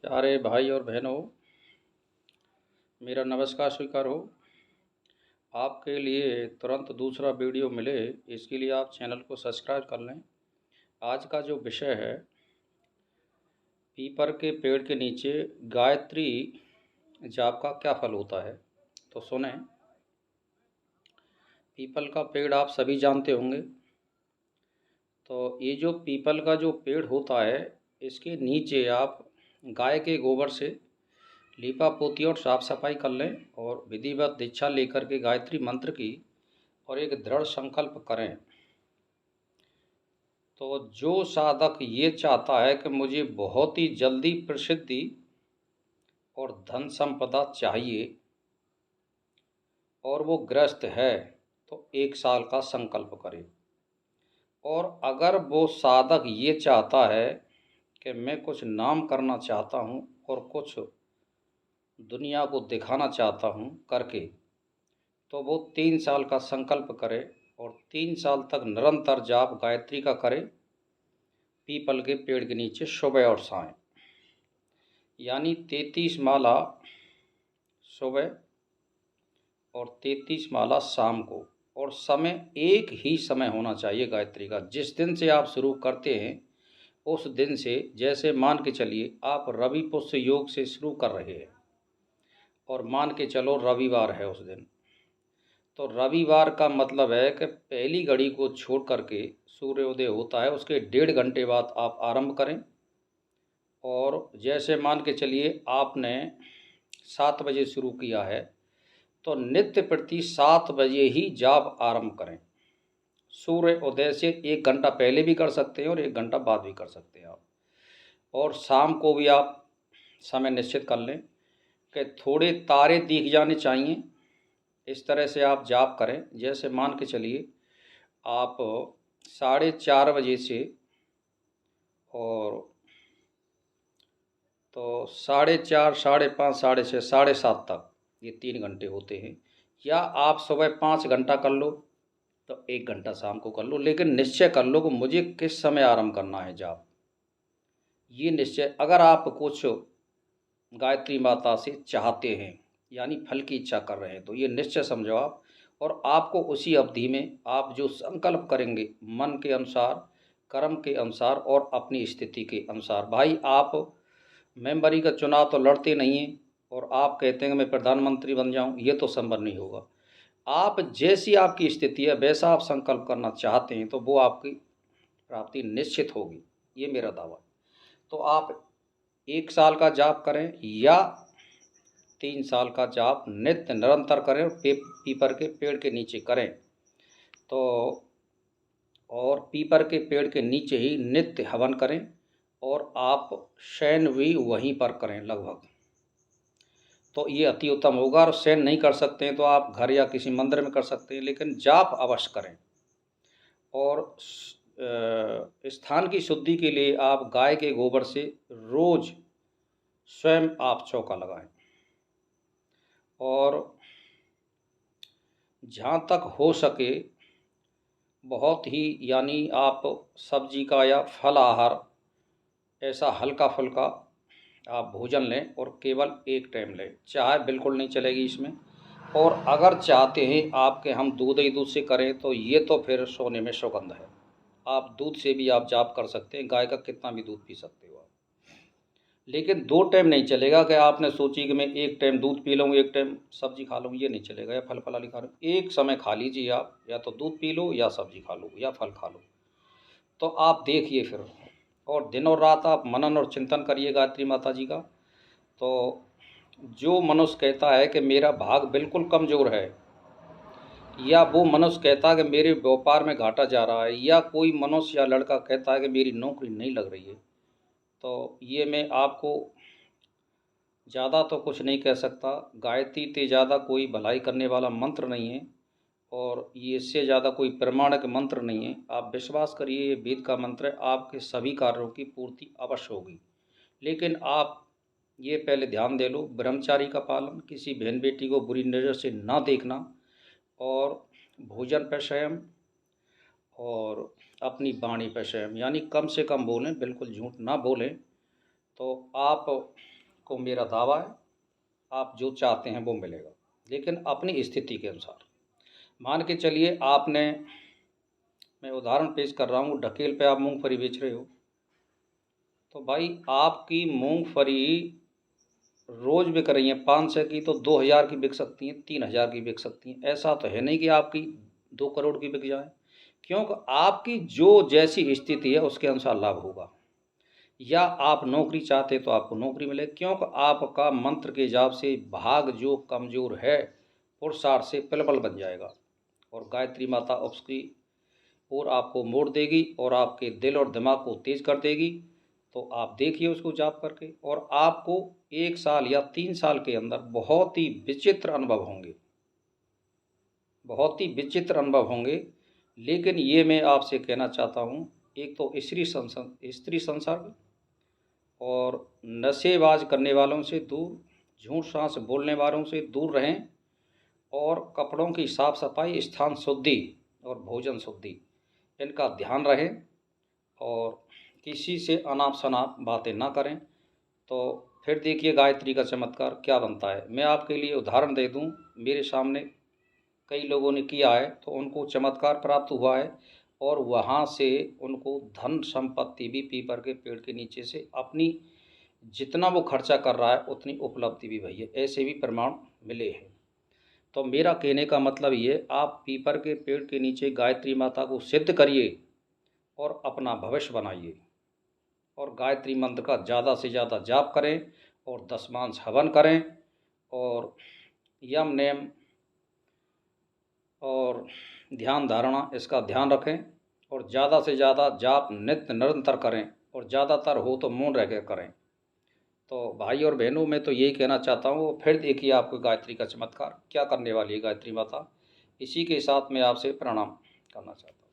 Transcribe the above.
प्यारे भाई और बहनों, मेरा नमस्कार स्वीकार हो। आपके लिए तुरंत दूसरा वीडियो मिले, इसके लिए आप चैनल को सब्सक्राइब कर लें। आज का जो विषय है, पीपल के पेड़ के नीचे गायत्री जाप का क्या फल होता है, तो सुने। पीपल का पेड़ आप सभी जानते होंगे। तो ये जो पीपल का जो पेड़ होता है, इसके नीचे आप गाय के गोबर से लीपा पोती और साफ सफाई कर लें और विधिवत दीक्षा लेकर के गायत्री मंत्र की और एक दृढ़ संकल्प करें। तो जो साधक ये चाहता है कि मुझे बहुत ही जल्दी प्रसिद्धि और धन संपदा चाहिए और वो ग्रस्त है, तो 1 साल का संकल्प करे। और अगर वो साधक ये चाहता है कि मैं कुछ नाम करना चाहता हूँ और कुछ दुनिया को दिखाना चाहता हूँ करके, तो वो 3 साल का संकल्प करे और 3 साल तक निरंतर जाप गायत्री का करे, पीपल के पेड़ के नीचे सुबह और शाम, यानी 33 माला सुबह और 33 माला शाम को। और समय एक ही समय होना चाहिए गायत्री का। जिस दिन से आप शुरू करते हैं उस दिन से, जैसे मान के चलिए आप रवि पुष्य योग से शुरू कर रहे हैं और मान के चलो रविवार है उस दिन, तो रविवार का मतलब है कि पहली घड़ी को छोड़ करके सूर्योदय होता है, उसके 1.5 घंटे बाद आप आरंभ करें। और जैसे मान के चलिए आपने 7 बजे शुरू किया है, तो नित्य प्रति 7 बजे ही जाप आरंभ करें। सूर्य उदय से 1 घंटा पहले भी कर सकते हैं और 1 घंटा बाद भी कर सकते हैं आप। और शाम को भी आप समय निश्चित कर लें कि थोड़े तारे दिख जाने चाहिए, इस तरह से आप जाप करें। जैसे मान के चलिए आप 4:30 बजे से और तो 4:30, 5:30, 6:30, 7:30 तक, ये 3 घंटे होते हैं। या आप सुबह 5 घंटा कर लो, तो 1 घंटा शाम को कर लो, लेकिन निश्चय कर लो कि मुझे किस समय आरंभ करना है जाप। ये निश्चय, अगर आप कुछ गायत्री माता से चाहते हैं यानी फल की इच्छा कर रहे हैं, तो ये निश्चय समझो आप। और आपको उसी अवधि में आप जो संकल्प करेंगे मन के अनुसार, कर्म के अनुसार और अपनी स्थिति के अनुसार। भाई, आप मेंबरी का चुनाव तो लड़ते नहीं हैं और आप कहते हैं कि मैं प्रधानमंत्री बन जाऊं, ये तो संभव नहीं होगा। आप जैसी आपकी स्थिति है वैसा आप संकल्प करना चाहते हैं, तो वो आपकी प्राप्ति निश्चित होगी, ये मेरा दावा है। तो आप 1 साल का जाप करें या 3 साल का जाप नित्य निरंतर करें और पीपल के पेड़ के नीचे करें। तो और पीपल के पेड़ के नीचे ही नित्य हवन करें और आप शयन भी वहीं पर करें लगभग, तो ये अति उत्तम होगा। और शयन नहीं कर सकते हैं तो आप घर या किसी मंदिर में कर सकते हैं, लेकिन जाप अवश्य करें। और स्थान की शुद्धि के लिए आप गाय के गोबर से रोज़ स्वयं आप चौका लगाएं। और जहाँ तक हो सके बहुत ही, यानी आप सब्जी का या फल आहार ऐसा हल्का फुल्का आप भोजन लें और केवल एक टाइम लें। चाय बिल्कुल नहीं चलेगी इसमें। और अगर चाहते हैं आपके हम दूध ही दूध से करें, तो ये तो फिर सोने में सुगंध है। आप दूध से भी आप जाप कर सकते हैं, गाय का कितना भी दूध पी सकते हो आप। लेकिन 2 टाइम नहीं चलेगा कि आपने सोची कि मैं एक टाइम दूध पी लूँ, एक टाइम सब्जी खा लूँ, ये नहीं चलेगा। या फल फलाली खा लो, एक समय खा लीजिए आप, या तो दूध पी लो या सब्जी खा लो या फल खा लो। तो आप देखिए फिर, और दिन और रात आप मनन और चिंतन करिए गायत्री माता जी का। तो जो मनुष्य कहता है कि मेरा भाग बिल्कुल कमज़ोर है, या वो मनुष्य कहता है कि मेरे व्यापार में घाटा जा रहा है, या कोई मनुष्य या लड़का कहता है कि मेरी नौकरी नहीं लग रही है, तो ये मैं आपको ज़्यादा तो कुछ नहीं कह सकता। गायत्री ते ज़्यादा कोई भलाई करने वाला मंत्र नहीं है, और ये इससे ज़्यादा कोई प्रमाणिक मंत्र नहीं है। आप विश्वास करिए, ये वेद का मंत्र है, आपके सभी कार्यों की पूर्ति अवश्य होगी। लेकिन आप ये पहले ध्यान दे लो, ब्रह्मचारी का पालन, किसी बहन बेटी को बुरी नज़र से ना देखना, और भोजन पर संयम, और अपनी वाणी पर संयम, यानी कम से कम बोलें, बिल्कुल झूठ ना बोलें। तो आपको मेरा दावा है, आप जो चाहते हैं वो मिलेगा, लेकिन अपनी स्थिति के अनुसार। मान के चलिए आपने, मैं उदाहरण पेश कर रहा हूँ, ढकेल पे आप मूंगफली बेच रहे हो, तो भाई आपकी मूंगफली रोज़ बिक रही हैं 500 की, तो 2000 की बिक सकती हैं, 3000 की बिक सकती हैं। ऐसा तो है नहीं कि आपकी 2 करोड़ की बिक जाए, क्योंकि आपकी जो जैसी स्थिति है उसके अनुसार लाभ होगा। या आप नौकरी चाहते तो आपको नौकरी मिले, क्योंकि आपका मंत्र के जाप से भाग जो कमज़ोर है पुरुषार्थ से प्रबल बन जाएगा, और गायत्री माता उसकी और आपको मोड़ देगी और आपके दिल और दिमाग को तेज कर देगी। तो आप देखिए उसको जाप करके, और आपको 1 साल या 3 साल के अंदर बहुत ही विचित्र अनुभव होंगे, बहुत ही विचित्र अनुभव होंगे। लेकिन ये मैं आपसे कहना चाहता हूँ, एक तो स्त्री संसर्ग और नशेबाज करने वालों से दूर, झूठ सांस बोलने वालों से दूर रहें, और कपड़ों की साफ सफाई, स्थान शुद्धि और भोजन शुद्धि, इनका ध्यान रहें, और किसी से अनाप शनाप बातें ना करें। तो फिर देखिए गायत्री का चमत्कार क्या बनता है। मैं आपके लिए उदाहरण दे दूं, मेरे सामने कई लोगों ने किया है तो उनको चमत्कार प्राप्त हुआ है, और वहाँ से उनको धन संपत्ति भी पीपल के पेड़ के नीचे से अपनी जितना वो खर्चा कर रहा है उतनी उपलब्धि भी भई है, ऐसे भी प्रमाण मिले हैं। तो मेरा कहने का मतलब ये, आप पीपल के पेड़ के नीचे गायत्री माता को सिद्ध करिए और अपना भविष्य बनाइए, और गायत्री मंत्र का ज़्यादा से ज़्यादा जाप करें, और दशमांश हवन करें, और यम नेम और ध्यान धारणा इसका ध्यान रखें, और ज़्यादा से ज़्यादा जाप नित्य निरंतर करें, और ज़्यादातर हो तो मौन रह कर करें। तो भाई और बहनों, मैं तो यही कहना चाहता हूँ, फिर देखिए आपको गायत्री का चमत्कार क्या करने वाली है गायत्री माता। इसी के साथ मैं आपसे प्रणाम करना चाहता हूँ।